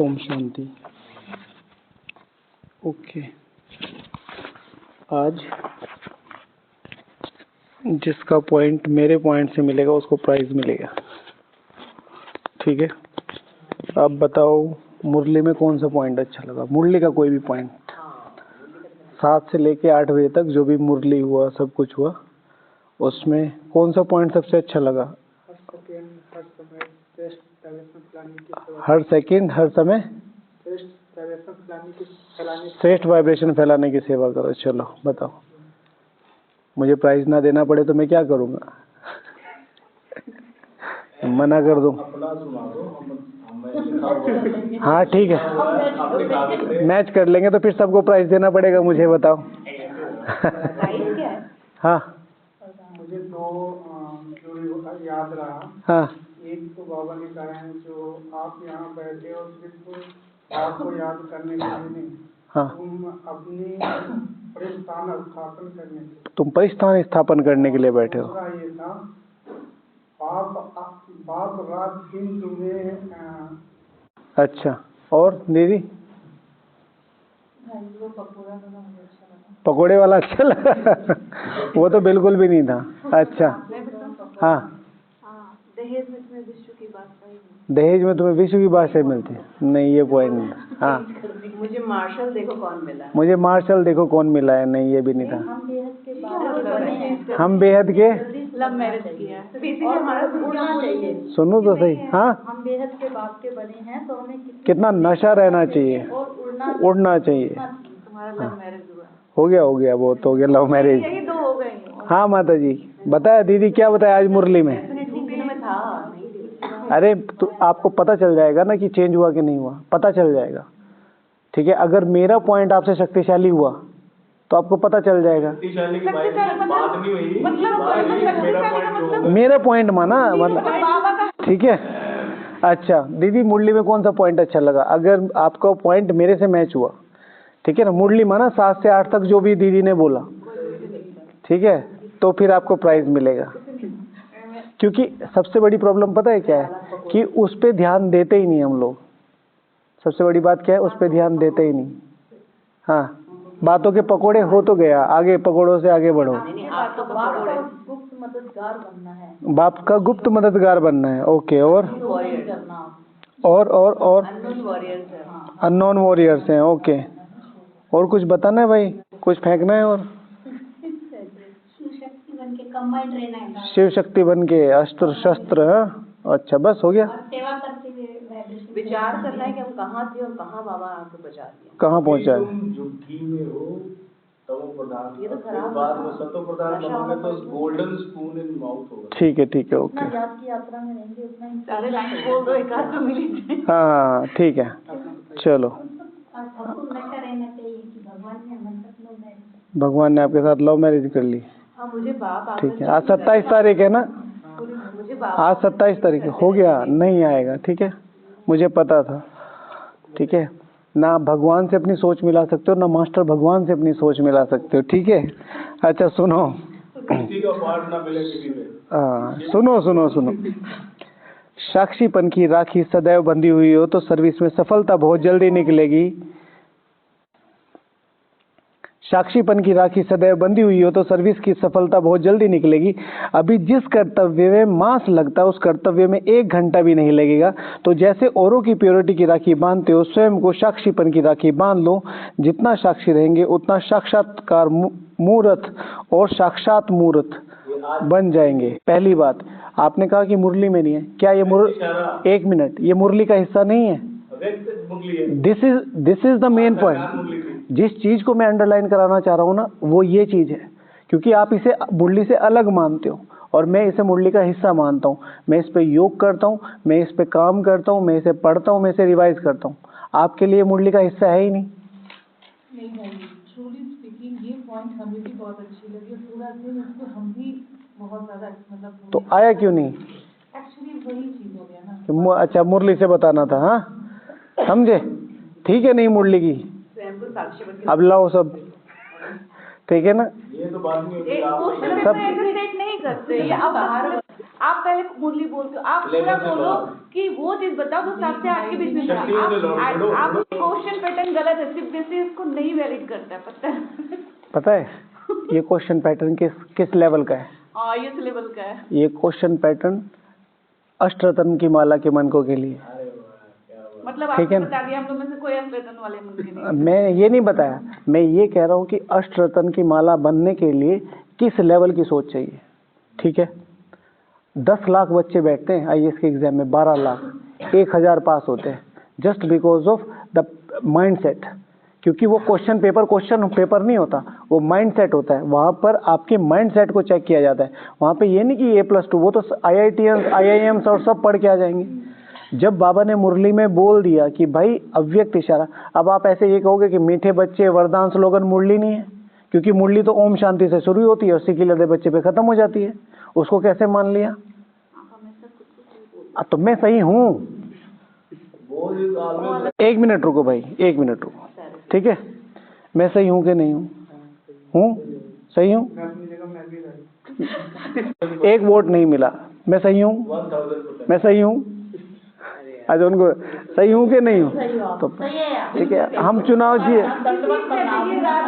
Om Shanti. Okay, आज जिसका point मेरे पॉइंट से मिलेगा उसको प्राइज मिलेगा। ठीक है, अब बताओ मुरली में कौन सा पॉइंट अच्छा लगा? मुरली का कोई भी पॉइंट, 7 से लेके 8 बजे तक जो भी मुरली हुआ, सब कुछ हुआ, उसमें कौन सा पॉइंट सबसे अच्छा लगा? हर सेकंड, हर समय श्रेष्ठ वाइब्रेशन फैलाने की सेवा करो। चलो बताओ, मुझे प्राइज ना देना पड़े तो मैं क्या करूँगा? मना कर दूँ? हाँ ठीक है, मैच कर लेंगे तो फिर सबको प्राइज देना पड़ेगा मुझे, बताओ। हाँ मुझे दो जो याद रहा। हाँ, एक तो बाबा ने कहा है जो आप यहाँ बैठे हो सिर्फ आपको याद करने के लिए नहीं, हाँ, तुम अपनी परिस्थान स्थापन करने के लिए, तुम परिस्थान स्थापन करने के लिए बैठे हो। दूसरा ये था बाप रात दिन तुम्हें अच्छा, और दीदी? पकोड़े वाला अच्छा लगा? वो तो बिल्कुल भी नहीं था। अच्छा, हाँ, दहेज में तुम्हें विश्व की बादशाही, दहेज में तुम्हें विश्व की बादशाही मिलती है? नहीं, ये पॉइंट नहीं। हाँ, मुझे मार्शल देखो कौन मिला, मुझे मार्शल देखो कौन मिला है? नहीं, ये भी नहीं था। हम बेहद के लव मैरिज किया है, बेसिकली हमारा उड़ना चाहिए। सुनो तो सही। हाँ, हम बेहद के बाप के बने हैं तो हमें कितना नशा रहना चाहिए और उड़ना चाहिए। तुम्हारा लव मैरिज हुआ? हो गया, हो गया, वो तो हो गया लव मैरिज। यही 2 हो गए। हाँ माता जी, बताया दीदी, क्या बताया आज मुरली में? में था। अरे तो आपको पता चल जाएगा ना कि चेंज हुआ कि नहीं हुआ, पता चल जाएगा। ठीक है, अगर मेरा पॉइंट आपसे शक्तिशाली हुआ तो आपको पता चल जाएगा। मेरा पॉइंट माना मतलब, ठीक है। अच्छा दीदी, मुरली में कौन सा पॉइंट अच्छा लगा? अगर आपका पॉइंट मेरे से मैच हुआ, ठीक है ना, मुरली माना 7 से 8 तक जो भी दीदी ने बोला, ठीक है, तो फिर आपको प्राइज मिलेगा। क्योंकि सबसे बड़ी प्रॉब्लम पता है क्या है कि उस पे ध्यान देते ही नहीं हम लोग। सबसे बड़ी बात क्या है, उस पे ध्यान देते ही नहीं। हाँ, बातों के पकोड़े हो तो गया, आगे पकोड़ों से आगे बढ़ो। गुप्त मददगार बनना है, बाप का गुप्त मददगार बनना है। ओके, और अननोन वॉरियर्स हैं। ओके, और कुछ बताना है भाई? कुछ फेंकना है? और शिव शक्ति बन के अस्त्र शस्त्र। अच्छा, बस हो गया। सेवा करते हुए विचार करना है कि हम कहाँ थे और कहाँ बाबा आके बचा दिया, कहाँ पहुँचा है। झुग्गी में हो तमो प्रधान, ये तो खराब बाद में सतो प्रधान बनोगे तो गोल्डन स्पून इन माउथ होगा। ठीक है, ठीक है, ओके। याद की यात्रा में रहेंगे उतना ही सारे लाइन बोल दो, एक आध तो मिली। हाँ ठीक है, चलो। भगवान ने आपके साथ लव मैरिज कर ली? हाँ, मुझे बाप ठीक है, आज 27 तारीख है ना? मुझे बाप आज 27 तारीख हो गया, नहीं आएगा। ठीक है, मुझे पता था। ठीक है ना, भगवान से अपनी सोच मिला सकते हो ना, मास्टर भगवान से अपनी सोच मिला सकते हो। ठीक है, अच्छा सुनो, किसी का पार्ट ना मिले किसी में। हाँ सुनो सुनो सुनो, साक्षीपन की राखी सदैव बंधी हुई हो तो सर्विस में सफलता बहुत जल्दी निकलेगी। साक्षीपन की राखी सदैव बंधी हुई हो तो सर्विस की सफलता बहुत जल्दी निकलेगी। अभी जिस कर्तव्य में मास लगता है उस कर्तव्य में 1 घंटा भी नहीं लगेगा। तो जैसे औरों की प्योरिटी की राखी बांधते हो, स्वयं को साक्षीपन की राखी बांध लो। जितना साक्षी रहेंगे उतना साक्षात्कार मूर्त और साक्षात मूर्त बन जाएंगे। पहली बात, आपने कहा कि मुरली में नहीं है, क्या ये एक मिनट, ये मुरली का हिस्सा नहीं है? This is the main point. जिस चीज को मैं अंडरलाइन कराना चाह रहा हूँ ना, वो ये चीज है, क्योंकि आप इसे मुरली से अलग मानते हो और मैं इसे मुरली का हिस्सा मानता हूँ। मैं इस पे योग करता हूँ, मैं इस पे काम करता हूँ, मैं इसे पढ़ता हूँ, मैं इसे रिवाइज करता हूँ। आपके लिए मुरली का हिस्सा है ही नहीं। ट्रूली स्पीकिंग, ये पॉइंट हमें भी बहुत अच्छी लगी। पूरा दिन उसको हम भी बहुत ज्यादा मतलब, तो आया क्यों नहीं? एक्चुअली वही चीज हो गया ना। अच्छा, मुरली से बताना था। हाँ समझे? ठीक है, नहीं मुरली की अब लाओ सब, ठीक है ना? ये तो बात नहीं होती, सब नहीं करते। आप पहले मुरली बोलते हो, आप पूरा बोलो कि वो चीज बताओ जो 7 से 8 के बीच में था। आप क्वेश्चन पैटर्न गलत है, सिर्फ बेसिस इसको नहीं वैलिड करता है, पता है ये क्वेश्चन पैटर्न किस लेवल का है? इस लेवल का है ये क्वेश्चन पैटर्न अष्टरत्न की माला के मनकों के लिए। मतलब आपने बता दिया हम लोग में से कोई अष्टरत्न वाले मन के नहीं। मैं ये नहीं बताया, मैं ये कह रहा हूँ कि अष्टरत्न की माला बनने के लिए किस लेवल की सोच चाहिए। ठीक है, 10 लाख बच्चे बैठते हैं आईएएस के एग्जाम में, 12 लाख, 1000 पास होते हैं just because of the mind set. क्योंकि वो क्वेश्चन पेपर नहीं होता, वो माइंड सेट होता है। वहाँ पर आपके माइंड सेट को चेक किया जाता है। वहाँ पे ये नहीं कि A+2, वो तो IITs IIMs और सब पढ़ के आ जाएंगे। जब बाबा ने मुरली में बोल दिया कि भाई अव्यक्त इशारा, अब आप ऐसे ये कहोगे कि मीठे बच्चे वरदान स्लोगन मुरली नहीं है, क्योंकि मुरली तो ओम शांति से शुरू होती है और सिक्की लदे बच्चे पे खत्म हो जाती है। उसको कैसे मान लिया? तो मैं सही हूँ। 1 मिनट रुको भाई, 1 मिनट रुको, ठीक है? मैं सही हूँ कि नहीं हूँ? सही हूँ? मैं अपनी जगह मैं भी रही। 1 वोट नहीं मिला। मैं सही हूँ? मैं सही हूँ? आज उनको सही हूँ कि नहीं हूँ? तो ठीक है, हम चुनाव जी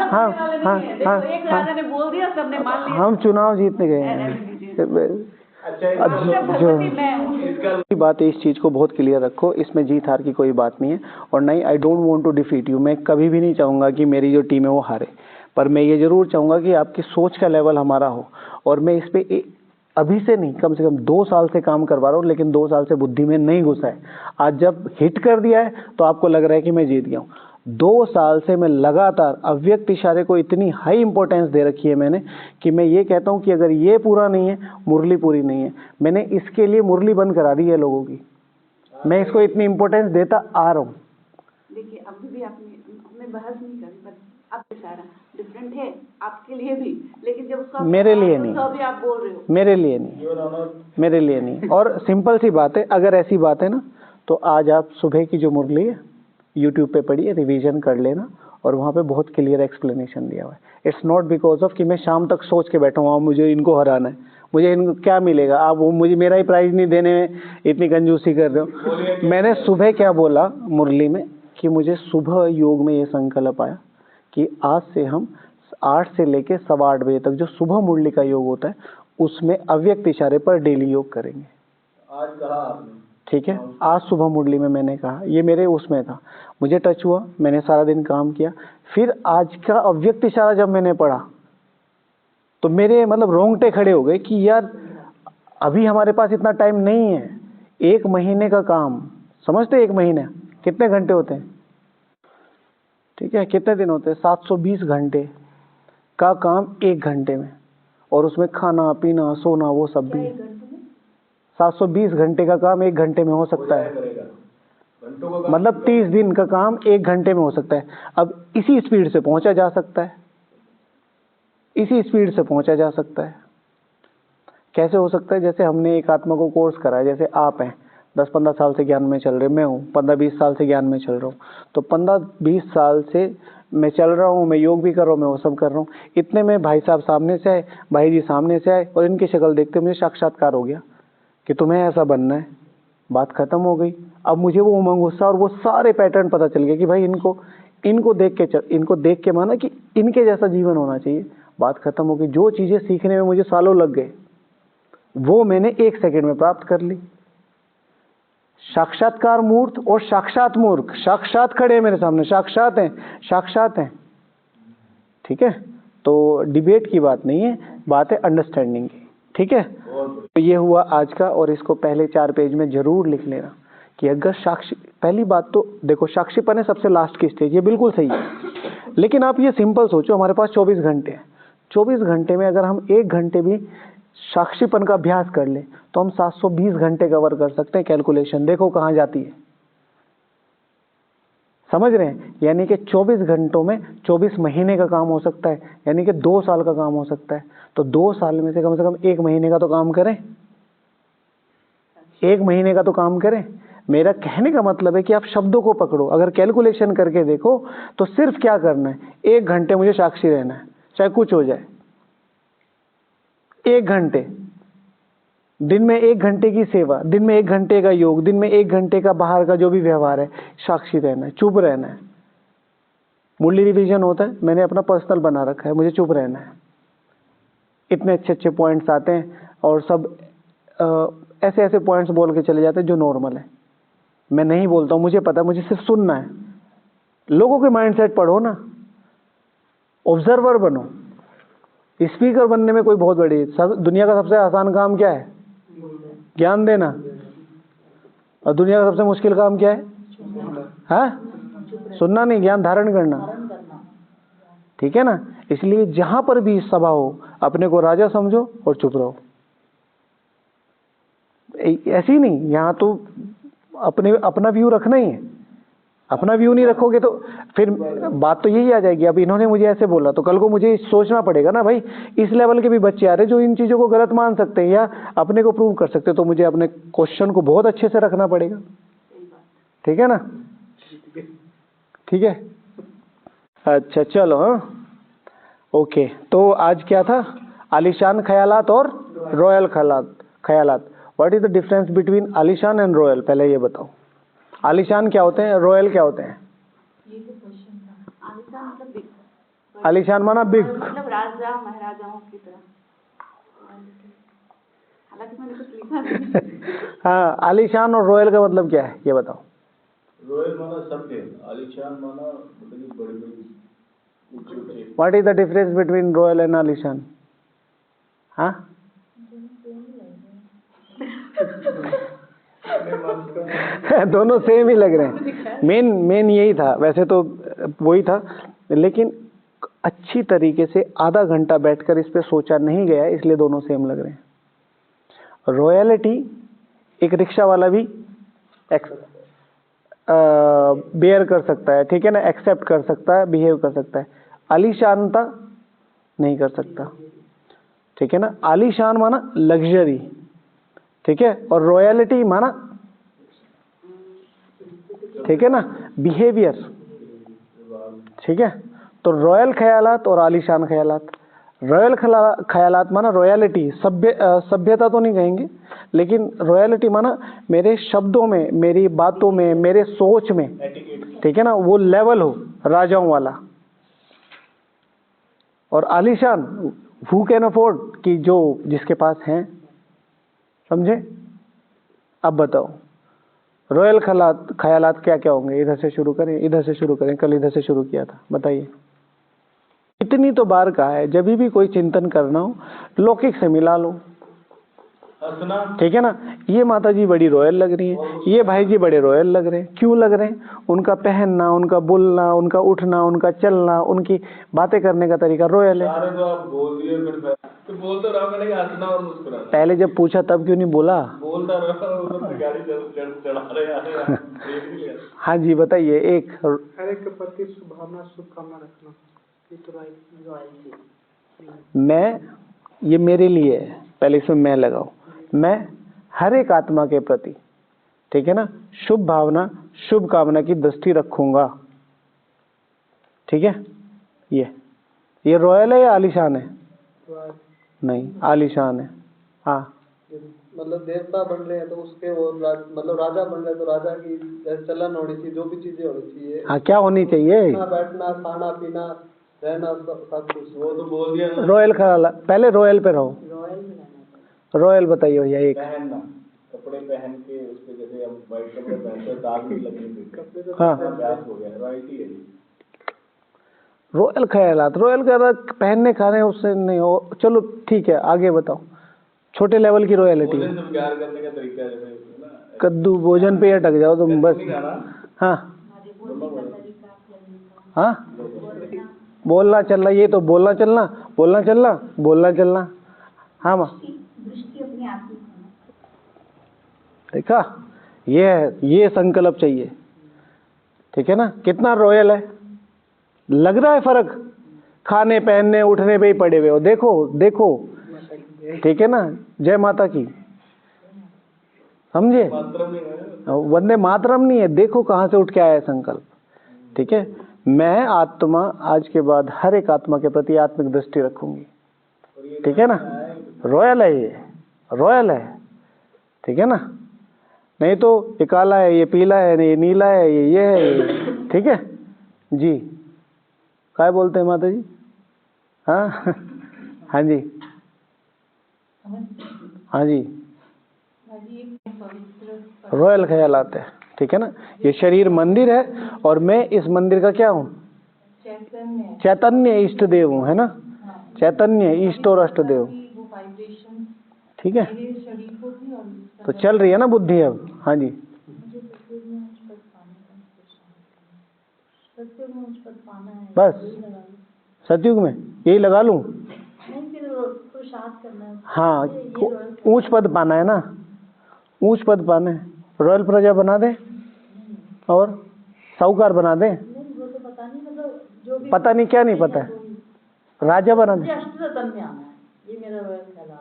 हाँ हाँ हाँ हम चुनाव जीतने गए हैं। जो बात है, इस चीज को बहुत क्लियर रखो, इसमें जीत हार की कोई बात नहीं है। और नहीं, I don't want to defeat you. मैं कभी भी नहीं चाहूंगा कि मेरी जो टीम है वो हारे, पर मैं ये जरूर चाहूंगा कि आपकी सोच का लेवल हमारा हो। और मैं इस पे अभी से नहीं, कम से कम 2 साल से काम करवा रहा हूँ, लेकिन 2 साल से बुद्धि में नहीं घुसा है। आज जब हिट कर दिया है तो आपको लग रहा है कि मैं जीत गया हूँ। 2 साल से मैं लगातार अव्यक्त इशारे को इतनी हाई इंपॉर्टेंस दे रखी है मैंने, कि मैं ये कहता हूँ कि अगर ये पूरा नहीं है, मुरली पूरी नहीं है। मैंने इसके लिए मुरली बंद करा दी है लोगों की। मैं इसको इतनी इंपॉर्टेंस देता आ रहा हूँ। देखिए, अभी भी हमने बहस नहीं करी, पर अब इशारा डिफरेंट है आपके लिए भी, लेकिन जब उसका मेरे लिए नहीं, तो अभी आप बोल रहे हो मेरे लिए नहीं। और सिंपल सी बात है, अगर ऐसी बात है ना, तो आज आप सुबह की जो मुरली है यूट्यूब पे पढ़िए, रिवीजन कर लेना, और वहाँ पे बहुत क्लियर एक्सप्लेनेशन दिया हुआ है। इट्स नॉट बिकॉज ऑफ कि मैं शाम तक सोच के बैठा हूँ मुझे इनको हराना है, मुझे इनको क्या मिलेगा, आप वो मुझे मेरा ही प्राइज नहीं देने में इतनी कंजूसी कर रहे हो। मैंने सुबह क्या बोला मुरली में, कि मुझे सुबह योग में ये संकल्प आया कि आज से हम 8 से लेके 8:15 बजे तक जो सुबह मुरली का योग होता है, उसमें अव्यक्त इशारे पर डेली योग करेंगे। आज कहा आपने, ठीक है? आज सुबह मुरली में मैंने कहा, ये मेरे उसमें था, मुझे टच हुआ, मैंने सारा दिन काम किया। फिर आज का अव्यक्त इशारा जब मैंने पढ़ा तो मेरे मतलब रोंगटे खड़े हो गए कि यार अभी हमारे पास इतना टाइम नहीं है। 1 महीने का काम, समझते 1 महीने कितने घंटे होते हैं? ठीक है, कितने दिन होते हैं? 720 घंटे का काम 1 घंटे में, और उसमें खाना पीना सोना वो सब भी। 720 घंटे का काम 1 घंटे में हो सकता है, मतलब 30 दिन का काम 1 घंटे में हो सकता है। अब इसी स्पीड से पहुंचा जा सकता है, इसी स्पीड से पहुंचा जा सकता है। कैसे हो सकता है? जैसे हमने एक आत्मा को कोर्स करा है, जैसे आप हैं 10-15 साल से ज्ञान में चल रहे, मैं हूँ 15-20 साल से ज्ञान में चल रहा हूँ, तो 15-20 साल से मैं चल रहा हूँ, मैं योग भी कर रहा हूँ, मैं वो सब कर रहा हूँ। इतने में भाई साहब सामने से आए, भाई जी सामने से आए, और इनकी शक्ल देखते मुझे साक्षात्कार हो गया कि तुम्हें ऐसा बनना है। बात खत्म हो गई। अब मुझे वो उमंग, गुस्सा और वो सारे पैटर्न पता चल गए कि भाई इनको देख के माना कि इनके जैसा जीवन होना चाहिए। बात खत्म हो गई। जो चीजें सीखने में मुझे सालों लग गए, वो मैंने 1 सेकंड में प्राप्त कर ली। साक्षात्कार मूर्त और साक्षात मूर्ख, साक्षात खड़े मेरे सामने, साक्षात हैं। ठीक है, तो डिबेट की बात नहीं है, बात है अंडरस्टैंडिंग की। ठीक है, तो ये हुआ आज का, और इसको पहले 4 पेज में जरूर लिख लेना कि अगर साक्षी, पहली बात तो देखो साक्षीपन है सबसे लास्ट की स्टेज, ये बिल्कुल सही है। लेकिन आप ये सिंपल सोचो, हमारे पास 24 घंटे हैं, 24 घंटे में अगर हम 1 घंटे भी साक्षीपन का अभ्यास कर ले तो हम 720 घंटे कवर कर सकते हैं। कैलकुलेशन देखो कहाँ जाती है, समझ रहे हैं? यानी कि 24 घंटों में 24 महीने का काम हो सकता है, यानी कि 2 साल का काम हो सकता है। तो 2 साल में से कम 1 महीने का तो काम करें, 1 महीने का तो काम करें। मेरा कहने का मतलब है कि आप शब्दों को पकड़ो। अगर कैलकुलेशन करके देखो तो सिर्फ क्या करना है, 1 घंटे मुझे साक्षी रहना है, चाहे कुछ हो जाए। 1 घंटे दिन में 1 घंटे की सेवा, दिन में 1 घंटे का योग, दिन में 1 घंटे का बाहर का जो भी व्यवहार है, साक्षी रहना है, चुप रहना है। मुरली रिवीजन होता है, मैंने अपना पर्सनल बना रखा है, मुझे चुप रहना है। इतने अच्छे अच्छे पॉइंट्स आते हैं और सब ऐसे ऐसे पॉइंट्स बोल के चले जाते हैं जो नॉर्मल है। मैं नहीं बोलता हूँ, मुझे पता है, मुझे सिर्फ सुनना है। लोगों के माइंडसेट पढ़ो ना, ऑब्जर्वर बनो। स्पीकर बनने में कोई बहुत बड़ी दुनिया का सबसे आसान काम क्या है? ज्ञान देना। और दुनिया का सबसे मुश्किल काम क्या है? हाँ, सुनना नहीं, ज्ञान धारण करना। ठीक है ना? इसलिए जहां पर भी सभा हो, अपने को राजा समझो और चुप रहो। ऐसे ही नहीं, यहाँ तो अपना व्यू रखना ही है। अपना व्यू नहीं रखोगे तो फिर बात तो यही आ जाएगी, अब इन्होंने मुझे ऐसे बोला तो कल को मुझे सोचना पड़ेगा ना, भाई इस लेवल के भी बच्चे आ रहे हैं जो इन चीजों को गलत मान सकते हैं या अपने को प्रूव कर सकते हैं, तो मुझे अपने क्वेश्चन को बहुत अच्छे से रखना पड़ेगा। ठीक है ना? ठीक है, अच्छा चलो। हाँ, ओके, तो आज क्या था? आलिशान ख्यालात और रॉयल ख्यालात। What is the difference between आलिशान एंड रॉयल? पहले ये बताओ, आलिशान क्या होते हैं, रॉयल क्या होते हैं? ये तो क्वेश्चन था। आलिशान मतलब बिग, आलिशान माना बिग, मतलब राजा महाराजाओं की तरह। हालांकि मैंने कुछ लिखा नहीं। हाँ, आलिशान और रॉयल का मतलब क्या है ये बताओ? रॉयल माना सभ्य, आलिशान माना मतलब बड़ी बड़ी ऊंचे। What is the difference between royal and आलिशान? हाँ, दोनों सेम ही लग रहे हैं। मेन यही था, वैसे तो वही था, लेकिन अच्छी तरीके से आधा घंटा बैठकर इस पे सोचा नहीं गया, इसलिए दोनों सेम लग रहे हैं। रॉयलिटी एक रिक्शा वाला भी बेयर कर सकता है, ठीक है ना, एक्सेप्ट कर सकता है, बिहेव कर सकता है। आलीशानता नहीं कर सकता, ठीक है ना। आलीशान माना लग्जरी, ठीक है, और रॉयलिटी माना, ठीक है ना, बिहेवियर, ठीक है। तो रॉयल ख्यालात और आलीशान ख्यालात। रॉयल ख्यालात माना रॉयलिटी, सभ्यता तो नहीं कहेंगे, लेकिन रॉयलिटी माना मेरे शब्दों में, मेरी बातों में, मेरे सोच में, ठीक है ना, वो लेवल हो राजाओं वाला। और आलीशान हु कैन अफोर्ड, कि जो जिसके पास हैं, समझे। अब बताओ रॉयल ख्यालात क्या क्या होंगे? इधर से शुरू करें, इधर से शुरू करें, कल इधर से शुरू किया था, बताइए। इतनी तो बार कहा है, जब भी कोई चिंतन करना हो लौकिक से मिला लो, हंसना, ठीक है ना। ये माता जी बड़ी रॉयल लग रही है, ये भाई जी बड़े रॉयल लग रहे हैं। क्यों लग रहे हैं? उनका पहनना, उनका बोलना, उनका उठना, उनका चलना, उनकी बातें करने का तरीका रॉयल है। सारे तो आप बोल दिए, फिर तो बोल तो रहा मैंने, हंसना और मुस्कुराना। पहले जब पूछा तब क्यों नहीं बोला? बोलता रहा, गाड़ी चढ़ा रहे हैं। हाँ जी बताइए। एक हर एक के प्रति शुभभावना, शुभकामना रखना, ये तो रॉयल्टी। मैं, ये मेरे लिए है, पहले इसमें मैं लगाओ। मैं हर एक आत्मा के प्रति, ठीक है ना, शुभ भावना, शुभ कामना की दृष्टि रखूंगा, ठीक है। ये रॉयल है या आलीशान है? नहीं, आलीशान है। हाँ, मतलब देवता बन रहे हैं तो उसके वो मतलब राजा बन रहे हैं तो राजा की जैसे चलन होनी चाहिए, जो भी चीजें होनी चाहिए। हाँ, क्या होनी चाहिए? बैठना, खाना पीना, रहना, सब कुछ। वो तो बोल दिया ना। रॉयल ख्याल, पहले रॉयल पे रहो। रॉयल बताइए भैया। एक पहनना, कपड़े पहन के उस पे, जैसे हम व्हाइट कपड़े पहनते हैं, दाग नहीं लगने देते, हाँ, अभ्यास हो गया, रॉयल्टी है। रॉयल ख्यालात, रॉयल ख्यालात पहनने खाने उससे नहीं हो, चलो ठीक है, आगे बताओ। छोटे लेवल की रॉयलिटी, भोजन से प्यार करने का तरीका है, जैसे ना कद्दू भोजन पे अटक जाओ तुम बस। हाँ हाँ, बोलना चलना, ये तो बोलना चलना, बोलना चलना, बोलना चलना। हाँ माँ, देखा, ये संकल्प चाहिए, ठीक है ना। कितना रॉयल है, लग रहा है फर्क? खाने पहनने उठने पे ही पड़े हुए हो, देखो देखो, ठीक है ना। जय माता की, समझे। वंदे मातरम नहीं है, देखो कहाँ से उठ के आया है संकल्प, ठीक है। मैं आत्मा आज के बाद हर एक आत्मा के प्रति आत्मिक दृष्टि रखूंगी, ठीक है ना। रॉयल है, ये रॉयल है। ठीक है ना, नहीं तो ये काला है, ये पीला है, ये नीला है, ये है, ठीक है जी। क्या बोलते हैं माता जी? हाँ हाँ जी, हाँ जी, रॉयल ख्याल आते हैं, ठीक है ना। ये शरीर मंदिर है और मैं इस मंदिर का क्या हूँ? चैतन्य इष्ट देव हूँ, है ना, चैतन्य इष्ट और अष्ट देव, ठीक है। तो चल रही है ना बुद्धि अब? हाँ जी, बस सतयुग में यही लगा लूं? हाँ, ऊंच पद पाना है ना, ऊंच पद पाना है, रॉयल प्रजा बना दे और साहूकार बना दे, पता नहीं क्या नहीं पता है, राजा बना दे।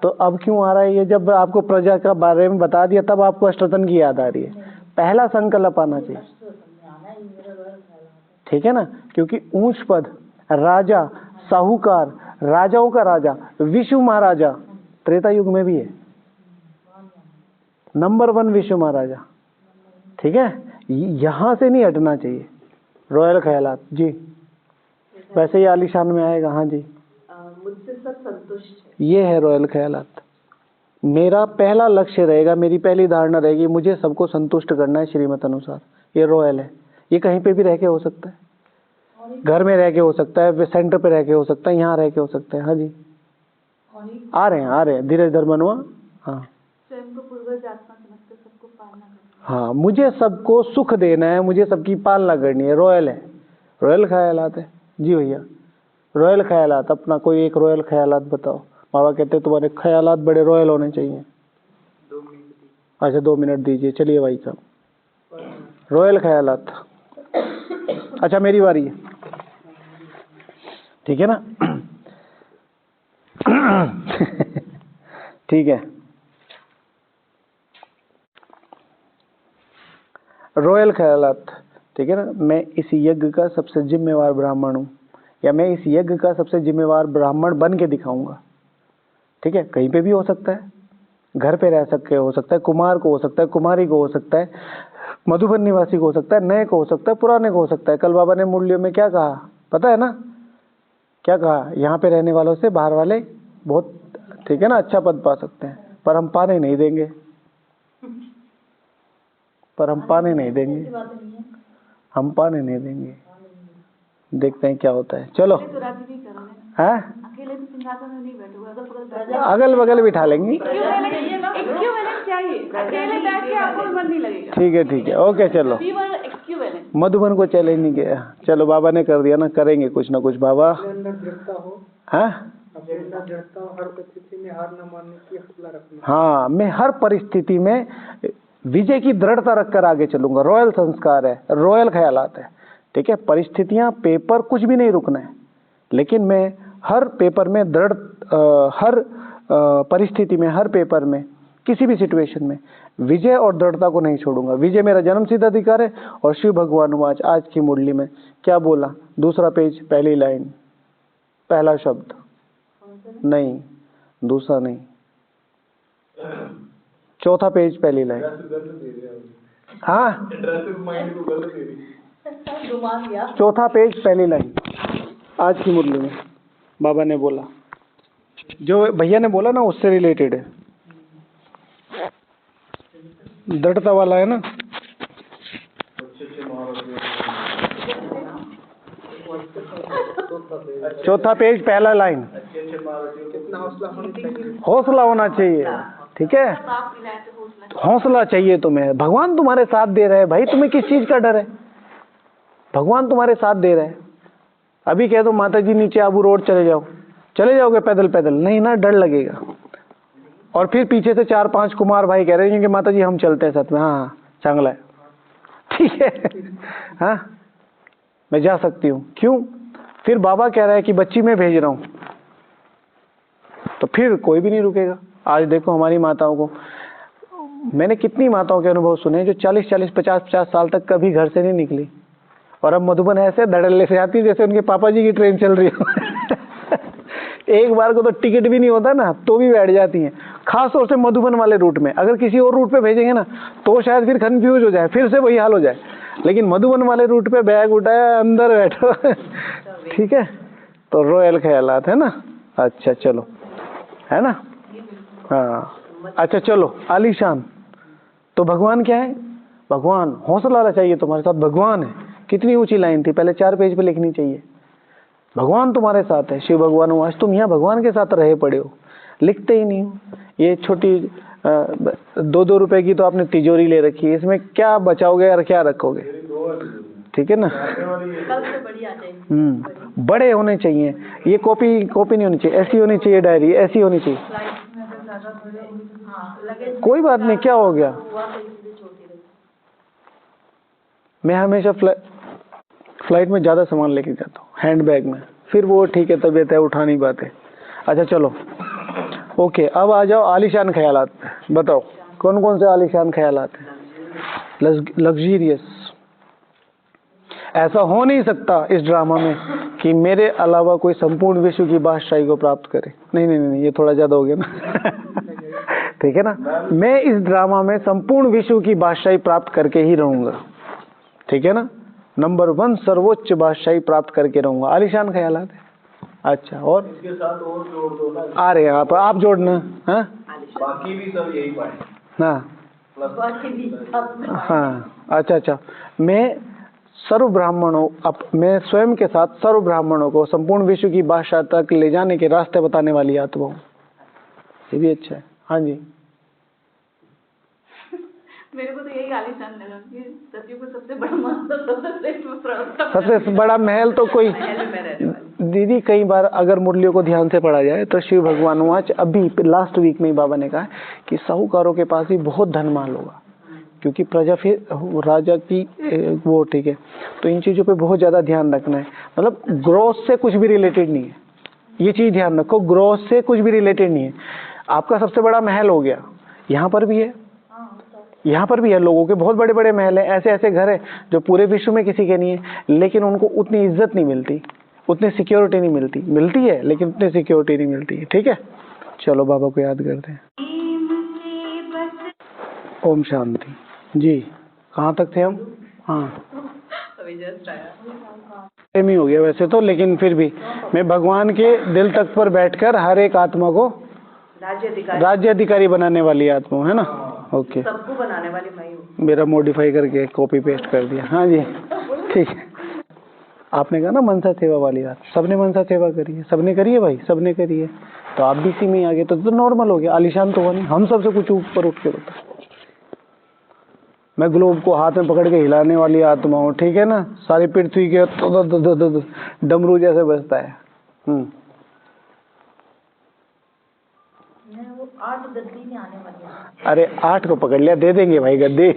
तो अब क्यों आ रहा है ये? जब आपको प्रजा का बारे में बता दिया तब आपको अष्टोतन की याद आ रही है। पहला संकल्प आना चाहिए, ठीक है ना, क्योंकि ऊंच पद, राजा, साहूकार, राजाओं का राजा, विश्व महाराजा त्रेता युग में भी है, नंबर 1 विश्व महाराजा, ठीक है। यहां से नहीं हटना चाहिए रॉयल ख्यालात जी। वैसे ही आलीशान में आएगा। हाँ जी, मुझसे सब संतुष्ट है, ये है रॉयल ख्यालात। मेरा पहला लक्ष्य रहेगा, मेरी पहली धारणा रहेगी, मुझे सबको संतुष्ट करना है श्रीमत अनुसार। ये रॉयल है, ये कहीं पे भी रह के हो सकता है, घर में रह के हो सकता है, सेंटर पे रह के हो सकता है, यहाँ रह के हो सकता है। हाँ जी, आ रहे हैं धीरे धीरे बनवा। हाँ, स्वयं को पूर्वज आत्मा समझकर सबको पालना करना। हाँ, मुझे सबको सुख देना है, मुझे सबकी पालना करनी है, रॉयल है, रॉयल ख्यालात है जी भैया। रॉयल ख्यालात, अपना कोई एक रॉयल ख्यालात बताओ। बाबा कहते तुम्हारे ख्यालात बड़े रॉयल होने चाहिए। 2 मिनट। अच्छा 2 मिनट दीजिए, चलिए भाई साहब, रॉयल ख्यालात। अच्छा मेरी बारी है, ठीक है ना ठीक है, रॉयल ख्यालात, ठीक है ना। मैं इस यज्ञ का सबसे जिम्मेवार ब्राह्मण हूँ, या मैं इस यज्ञ का सबसे जिम्मेवार ब्राह्मण बन के दिखाऊंगा, ठीक है। कहीं पे भी हो सकता है, घर पे रह सके हो सकता है, कुमार को हो सकता है, कुमारी को हो सकता है, मधुबन निवासी को हो सकता है, नए को हो सकता है, पुराने को हो सकता है। कल बाबा ने मुरलियों में क्या कहा पता है ना? क्या कहा? यहाँ पे रहने वालों से बाहर वाले बहुत, ठीक है ना, अच्छा पद पा सकते हैं, पर हम पाने नहीं देंगे, पर हम पाने नहीं देंगे, हम पाने नहीं देंगे। देखते हैं क्या होता है। चलो, हैं? अकेले तो सिंहासन में नहीं बैठोगे, अगल बगल बिठा लेंगे। इक्विवेलेंट चाहिए, अकेले बैठ के आपको मन नहीं लगेगा। ठीक है, ओके चलो। इक्विवेलेंट मधुबन को चैलेंज नहीं किया, चलो बाबा ने कर दिया ना, करेंगे कुछ ना कुछ बाबा। अपने अंदर दृढ़ता हो, हाँ अपने अंदर दृढ़ता हो, हर परिस्थिति में हार न मानने की हौसला रखना। हाँ, मैं हर परिस्थिति में विजय की दृढ़ता रखकर आगे चलूंगा। रॉयल संस्कार है, रॉयल ख्यालात है, ठीक है। परिस्थितियां, पेपर, कुछ भी नहीं रुकना है, लेकिन मैं हर पेपर में दृढ़, हर परिस्थिति में, हर पेपर में, किसी भी सिचुएशन में विजय और दृढ़ता को नहीं छोड़ूंगा। विजय मेरा जन्म सिद्ध अधिकार है। और शिव भगवान वाच आज की मुरली में क्या बोला? दूसरा पेज, पहली लाइन, पहला शब्द नहीं, दूसरा नहीं, चौथा पेज, पहली लाइन। हाँ, चौथा पेज, पहली लाइन, आज की मुरली में बाबा ने बोला, जो भैया ने बोला ना उससे रिलेटेड है, दृढ़ता वाला है ना। चौथा पेज, पहला लाइन। कितना हौसला होना चाहिए? हौसला होना चाहिए, ठीक है, हौसला चाहिए तुम्हें। भगवान तुम्हारे साथ दे रहे हैं भाई, तुम्हें किस चीज का डर है? भगवान तुम्हारे साथ दे रहे हैं। अभी कह दो माता जी नीचे आबू रोड चले जाओ, चले जाओगे पैदल पैदल? नहीं ना, डर लगेगा। और फिर पीछे से 4-5 कुमार भाई कह रहे हैं कि माता जी हम चलते हैं साथ में। हाँ चांगला है, ठीक है, हाँ मैं जा सकती हूँ। क्यों? फिर बाबा कह रहा है कि बच्ची मैं भेज रहा हूँ, तो फिर कोई भी नहीं रुकेगा। आज देखो हमारी माताओं को, मैंने कितनी माताओं के अनुभव सुने जो 40-40, 50-50 साल तक कभी घर से नहीं निकली, और अब मधुबन ऐसे धड़ल्ले से आती जैसे उनके पापा जी की ट्रेन चल रही हो एक बार को तो टिकट भी नहीं होता ना तो भी बैठ जाती हैं, खास तौर से मधुबन वाले रूट में। अगर किसी और रूट पे भेजेंगे ना तो शायद फिर कंफ्यूज हो जाए, फिर से वही हाल हो जाए, लेकिन मधुबन वाले रूट पे बैग उठाया अंदर बैठो ठीक है, तो रॉयल ख्यालात है ना। अच्छा चलो, है ना। हाँ अच्छा चलो, आलीशान तो भगवान क्या है? भगवान, हौसला आना चाहिए तुम्हारे साथ, भगवान है। कितनी ऊंची लाइन थी, पहले 4 पेज पे लिखनी चाहिए। भगवान तुम्हारे साथ है, शिव भगवान हो। आज तुम यहाँ भगवान के साथ रहे पड़े हो, लिखते ही नहीं हो। ये छोटी 2-2 रुपए की तो आपने तिजोरी ले रखी है, इसमें क्या बचाओगे और क्या रखोगे? ठीक है ना। बड़े होने चाहिए, ये कॉपी नहीं होनी चाहिए, ऐसी होनी चाहिए डायरी, ऐसी होनी चाहिए। कोई बात नहीं, क्या हो गया। मैं हमेशा फ्लाइट में ज्यादा सामान लेके जाता हूँ, हैंड बैग में, फिर वो ठीक है, तबीयत है, उठा नहीं पाते। अच्छा चलो ओके, अब आ जाओ आलीशान ख्यालात। बताओ कौन कौन से आलीशान ख्यालात हैं? लग्जरियस। ऐसा हो नहीं सकता इस ड्रामा में कि मेरे अलावा कोई संपूर्ण विश्व की बादशाही को प्राप्त करे। नहीं, ये थोड़ा ज्यादा हो गया ना ठीक है ना। मैं इस ड्रामा में संपूर्ण विश्व की बादशाही प्राप्त करके ही रहूंगा, ठीक है ना। नंबर 1 सर्वोच्च बादशाही प्राप्त करके रहूंगा, आलीशान ख्यालात है। अच्छा, और इसके साथ और जोड़ दो ना। आ रहे हैं आप जोड़ना। हाँ बाकी भी सब यही पाए। हाँ अच्छा, मैं सर्व ब्राह्मणों, मैं स्वयं के साथ सर्व ब्राह्मणों को संपूर्ण विश्व की बादशाह तक ले जाने के रास्ते बताने वाली आत्मा हूँ। ये भी अच्छा है। हाँ जी मेरे को तो यही आलीशान लगा कि सचिव को सबसे बड़ा महल, सबसे बड़ा महल तो कोई दीदी, कई बार अगर मुरलियों को ध्यान से पढ़ा जाए तो शिव भगवान आज अभी लास्ट वीक में ही बाबा ने कहा कि साहूकारों के पास भी बहुत धनमाल होगा, क्योंकि प्रजा फिर राजा की वो, ठीक है। तो इन चीजों पे बहुत ज्यादा ध्यान रखना है। मतलब ग्रोथ से कुछ भी रिलेटेड नहीं है, ये चीज ध्यान रखो, ग्रोथ से कुछ भी रिलेटेड नहीं है। आपका सबसे बड़ा महल हो गया, यहाँ पर भी है, यहाँ पर भी है, लोगों के बहुत बड़े बड़े महल है, ऐसे ऐसे घर है जो पूरे विश्व में किसी के नहीं है, लेकिन उनको उतनी इज्जत नहीं मिलती, उतनी सिक्योरिटी नहीं मिलती है, लेकिन उतनी सिक्योरिटी नहीं मिलती है। ठीक है, चलो बाबा को याद करते हैं। ओम शांति जी। कहाँ तक थे हम? हाँ सेम ही हो गया वैसे तो, लेकिन फिर भी मैं भगवान के दिल तक पर बैठकर हर एक आत्मा को राज्य अधिकारी बनाने वाली आत्मा हूँ, है ना। ओके, सबको बनाने वाली मैं हूँ। मेरा मॉडिफाई करके कॉपी पेस्ट कर दिया। हाँ जी ठीक है। आपने कहा ना मनसा सेवा वाली बात, सबने मनसा सेवा करी है, सबने करी है भाई, सबने करी है, तो आप भी इसी में आ गए तो नॉर्मल हो गया, आलीशान तो हुआ नहीं। हम सबसे कुछ ऊपर उठ के बता, मैं ग्लोब को हाथ में पकड़ के हिलाने वाली आत्मा हूँ, ठीक है ना। सारी पृथ्वी के डमरू जैसे बजता है। वो 8 गद्दी में आने वाली है। अरे 8 को पकड़ लिया, दे देंगे भाई गद्दी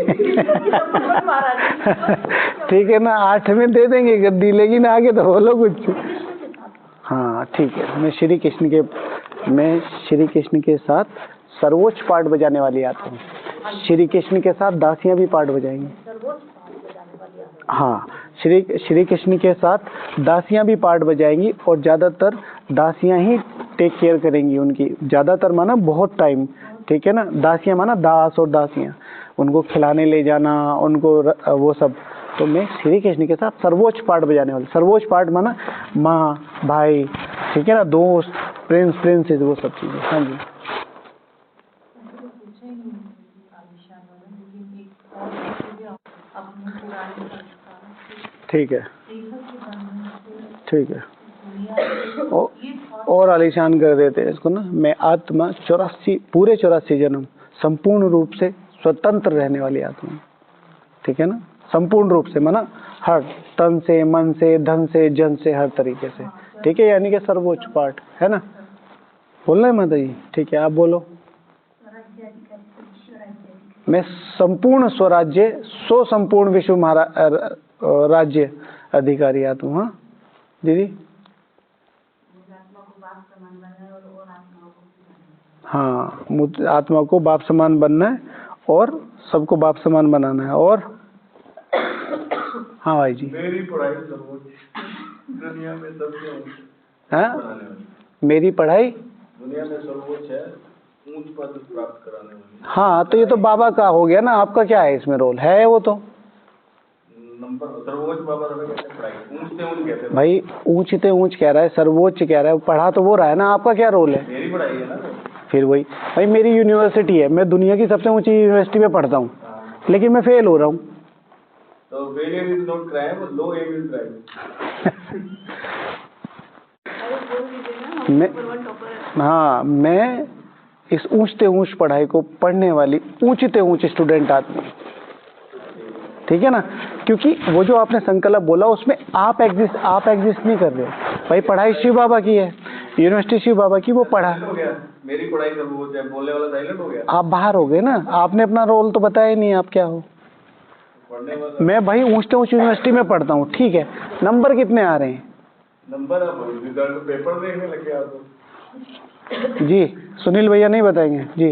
ठीक है ना, 8 में दे देंगे गद्दी, लेकिन आगे तो बोलो कुछ। हाँ ठीक है, मैं श्री कृष्ण के साथ सर्वोच्च पाठ बजाने वाली आत्मा हूँ। श्री कृष्ण के साथ दासियां भी पाठ बजाएंगी। हाँ, श्री कृष्ण के साथ दासियां भी पार्ट बजाएंगी, और ज्यादातर दासियां ही टेक केयर करेंगी उनकी, ज्यादातर माना बहुत टाइम, ठीक है ना। दासियां माना दास और दासियां, उनको खिलाने ले जाना, उनको वो सब। तो मैं श्री कृष्ण के साथ सर्वोच्च पार्ट बजाने वाली, सर्वोच्च पार्ट माना माँ भाई, ठीक है ना, दोस्त, प्रिंसेस, वो सब चीजें। हाँ जी ठीक है, ठीक है। और आलीशान कर देते हैं इसको ना, मैं आत्मा 84 जन्म संपूर्ण रूप से स्वतंत्र रहने वाली आत्मा, ठीक है ना। संपूर्ण रूप से माना हर तन से, मन से, धन से, जन से, हर तरीके से, ठीक है। यानी कि सर्वोच्च पाठ है ना, बोलना है माता जी, ठीक है। आप बोलो। मैं संपूर्ण स्वराज्य, संपूर्ण विश्व राज्य अधिकारी आत्मा। हाँ दीदी, हाँ, आत्मा को बाप समान बनना है और सबको बाप समान बनाना है। और हाँ भाई जी, मेरी पढ़ाई सर्वोच्च दुनिया में सबसे हाँ मेरी पढ़ाई दुनिया में सर्वोच्च है, ऊंच पद प्राप्त कराने वाली। हाँ, तो ये तो बाबा का हो गया ना, आपका क्या है इसमें रोल है? वो तो नंबर सर्वोच्च बाबा रहे कहते हैं, पढ़ाई ऊंच से ऊंच कहते हैं भाई, ऊंच से ऊंच कह रहा है, सर्वोच्च कह रहा है, पढ़ा तो वो रहा है ना, आपका क्या रोल है? मेरी पढ़ाई है ना वो। फिर वही भाई, मेरी यूनिवर्सिटी है, मैं दुनिया की सबसे ऊंची यूनिवर्सिटी में पढ़ता हूँ, लेकिन मैं फेल हो रहा हूँ। तो failure is not crime, low aim is crime. अरे बोल दीजिए ना, हम मैं- नंबर 1 टॉपर है। हाँ, मैं इस ऊंचते ऊंच पढ़ाई को पढ़ने वाली ऊंचते ऊंच स्टूडेंट आदमी, ठीक है ना? क्योंकि वो जो आपने संकल्प बोला उसमें आप एग्जिस्ट नहीं कर रहे हो भाई। पढ़ाई शिव बाबा की है, यूनिवर्सिटी शिव बाबा की, वो पढ़ा। हो गया, मेरी पढ़ाई सर्वोच्च है, बोलने वाला साइलेंट हो गया। आप बाहर हो गए ना, आपने अपना रोल तो बताया ही नहीं, आप क्या हो? पढ़ने वाला मैं भाई ऊंचते ऊंच यूनिवर्सिटी में पढ़ता हूँ, ठीक है, नंबर कितने आ रहे हैं? नंबर, अब रिजल्ट पेपर देखने लगे आप तो। जी सुनील भैया नहीं बताएंगे जी।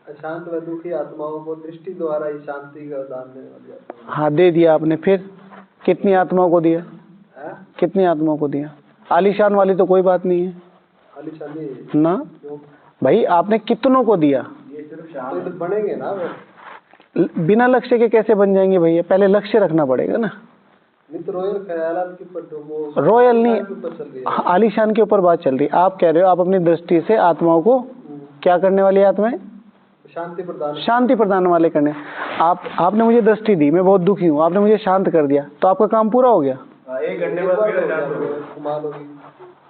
अशांत व दुखी आत्माओं को दृष्टि द्वारा ही शांति का दान देने वाली आत्मा हाँ, दे दिया आपने। फिर कितनी आत्माओं को दिया? है। कितनी आत्माओं को दिया? आलीशान वाली तो कोई बात नहीं है आलिशानी ना भाई, आपने कितनों को दिया? ये सिर्फ तो शाम ये तो बनेंगे ना वे। बिना लक्ष्य के कैसे बन जाएंगे भैया? पहले लक्ष्य रखना पड़ेगा ना। नित रॉयल ख्यालात की पर वो रॉयल नहीं, के ऊपर चल रही है। हाँ, आलीशान के ऊपर बात चल रही है। आप कह रहे हो आप अपनी दृष्टि से आत्माओं को क्या करने वाली आत्माएं? शांति प्रदान। शांति प्रदान वाले करने। आपने मुझे दृष्टि दी, मैं बहुत दुखी हूँ, आपने मुझे शांत कर दिया, तो आपका काम पूरा हो गया। 1 घंटे बाद फिर अशांत हो गया। कमाल होगी।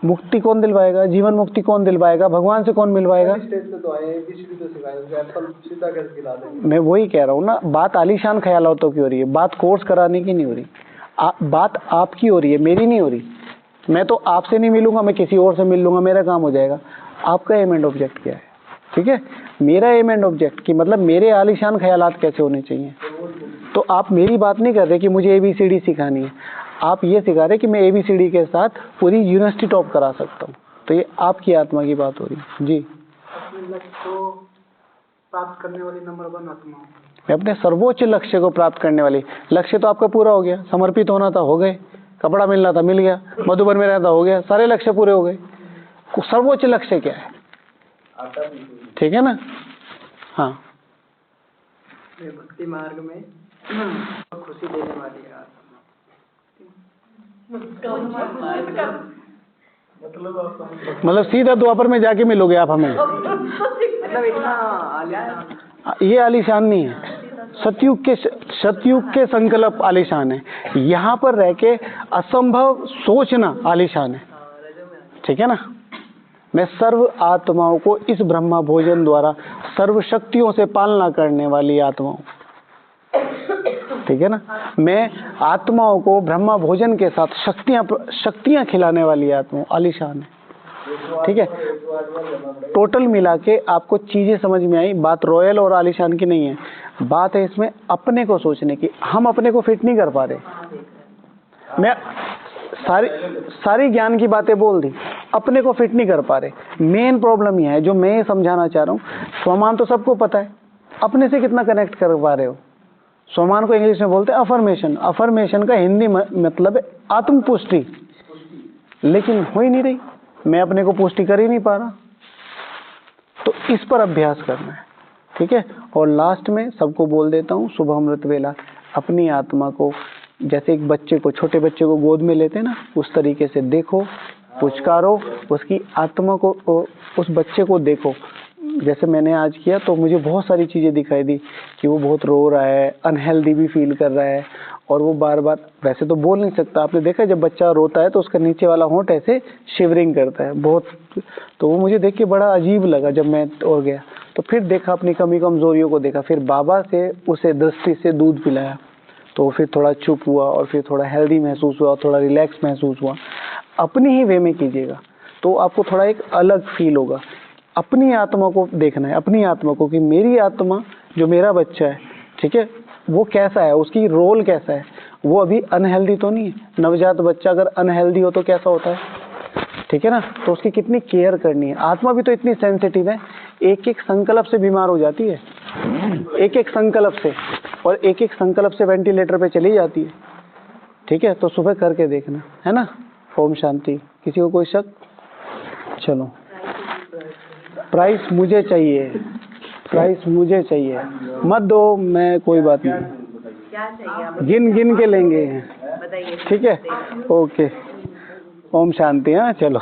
मुक्ति कौन दिलवाएगा? जीवन मुक्ति कौन दिलवाएगा? भगवान से कौन मिलवाएगा? स्टेज पे तो आए, एबीसीडी तो सिखाएंगे, एप्पल सीधा कैसे खिला देंगे। मैं वही कह रहा हूँ ना, बात आलीशान ख्यालों की हो रही है, बात कोर्स कराने की नहीं हो रही। बात आपकी हो रही है, मेरी नहीं हो रही। मैं तो आपसे नहीं मिलूंगा, मैं किसी और से मिल लूंगा, मेरा काम हो जाएगा। आपका एम एंड ऑब्जेक्ट क्या है? ठीक है, मेरा एम एंड ऑब्जेक्ट की मतलब मेरे आलीशान ख्यालात कैसे होने चाहिए। तो आप मेरी बात नहीं कर रहे कि मुझे ABCD सिखानी है, आप ये सिखा रहे कि मैं ABCD के साथ पूरी यूनिवर्सिटी टॉप करा सकता हूँ। तो ये आपकी आत्मा की बात हो रही है जी। अपने लक्ष्य को प्राप्त करने वाली नंबर 1 आत्मा। मैं अपने सर्वोच्च लक्ष्य को प्राप्त करने वाली, लक्ष्य तो आपका पूरा हो गया, समर्पित होना था, हो गए, कपड़ा मिलना था, मिल गया, मधुबन में रहना था, हो गया, सारे लक्ष्य पूरे हो गए। सर्वोच्च लक्ष्य क्या है? ठीक है ना? हाँ, भक्ति मार्ग में खुशी देने वाली है आत्मा। मतलब सीधा द्वापर में जाके मिलोगे आप हमें। मतलब इतना आलिशान। ये आलीशान नहीं है, सतयुग के संकल्प आलीशान है। यहाँ पर रह के असंभव सोचना आलीशान है, ठीक है ना? मैं सर्व आत्माओं को इस ब्रह्मा भोजन द्वारा सर्व शक्तियों से पालना करने वाली आत्माओं, ठीक है ना? मैं आत्माओं को ब्रह्मा भोजन के साथ शक्तियां खिलाने वाली आत्माओं, आलीशान है, ठीक है? टोटल मिला के आपको चीजें समझ में आई। बात रॉयल और आलीशान की नहीं है, बात है इसमें अपने को सोचने की। हम अपने को फिट नहीं कर पा रहे। मैं सारी ज्ञान की बातें बोल दी, अपने को फिट नहीं कर पा रहे। मेन प्रॉब्लम यह है, जो मैं ये समझाना चाह रहा हूँ, स्वमान तो सबको पता है, अपने से कितना कनेक्ट कर पा रहे हो? स्वमान को इंग्लिश में बोलते हैं अफर्मेशन। अफर्मेशन का हिंदी मतलब है आत्म पुष्टि, लेकिन हो ही नहीं रही। मैं अपने को पुष्टि कर ही नहीं पा रहा। तो इस पर अभ्यास करना है, ठीक है? और लास्ट में सबको बोल देता हूँ, शुभ अमृत वेला, अपनी आत्मा को जैसे एक बच्चे को, छोटे बच्चे को गोद में लेते हैं ना, उस तरीके से देखो, पुचकारो, उसकी आत्मा को, उस बच्चे को देखो। जैसे मैंने आज किया तो मुझे बहुत सारी चीजें दिखाई दी कि वो बहुत रो रहा है, अनहेल्दी भी फील कर रहा है, और वो बार बार, वैसे तो बोल नहीं सकता, आपने देखा जब बच्चा रोता है तो उसका नीचे वाला होंठ ऐसे शिवरिंग करता है बहुत। तो वो मुझे देख के बड़ा अजीब लगा जब मैं और गया। तो फिर देखा, अपनी कमी कमजोरियों को देखा, फिर बाबा से उसे दृष्टि से दूध पिलाया, तो फिर थोड़ा चुप हुआ, और फिर थोड़ा हेल्दी महसूस हुआ, थोड़ा रिलैक्स महसूस हुआ। अपनी ही वे में कीजिएगा तो आपको थोड़ा एक अलग फील होगा। अपनी आत्मा को देखना है, अपनी आत्मा को, कि मेरी आत्मा जो मेरा बच्चा है, ठीक है, वो कैसा है, उसकी रोल कैसा है। वो अभी अनहेल्दी तो नहीं है। नवजात बच्चा अगर अनहेल्दी हो तो कैसा होता है, ठीक है ना? तो उसकी कितनी केयर करनी है। आत्मा भी तो इतनी सेंसिटिव है, एक एक संकल्प से बीमार हो जाती है, एक एक संकल्प से, और एक एक संकल्प से वेंटिलेटर पे चली जाती है, ठीक है? तो सुबह करके देखना है ना। ओम शांति। किसी को कोई शक? चलो प्राइस मुझे चाहिए, प्राइस मुझे चाहिए, मत दो, मैं कोई बात नहीं, क्या चाहिए आप गिन गिन के लेंगे, बताइए। ठीक है, ओके, ओम शांति। हाँ चलो।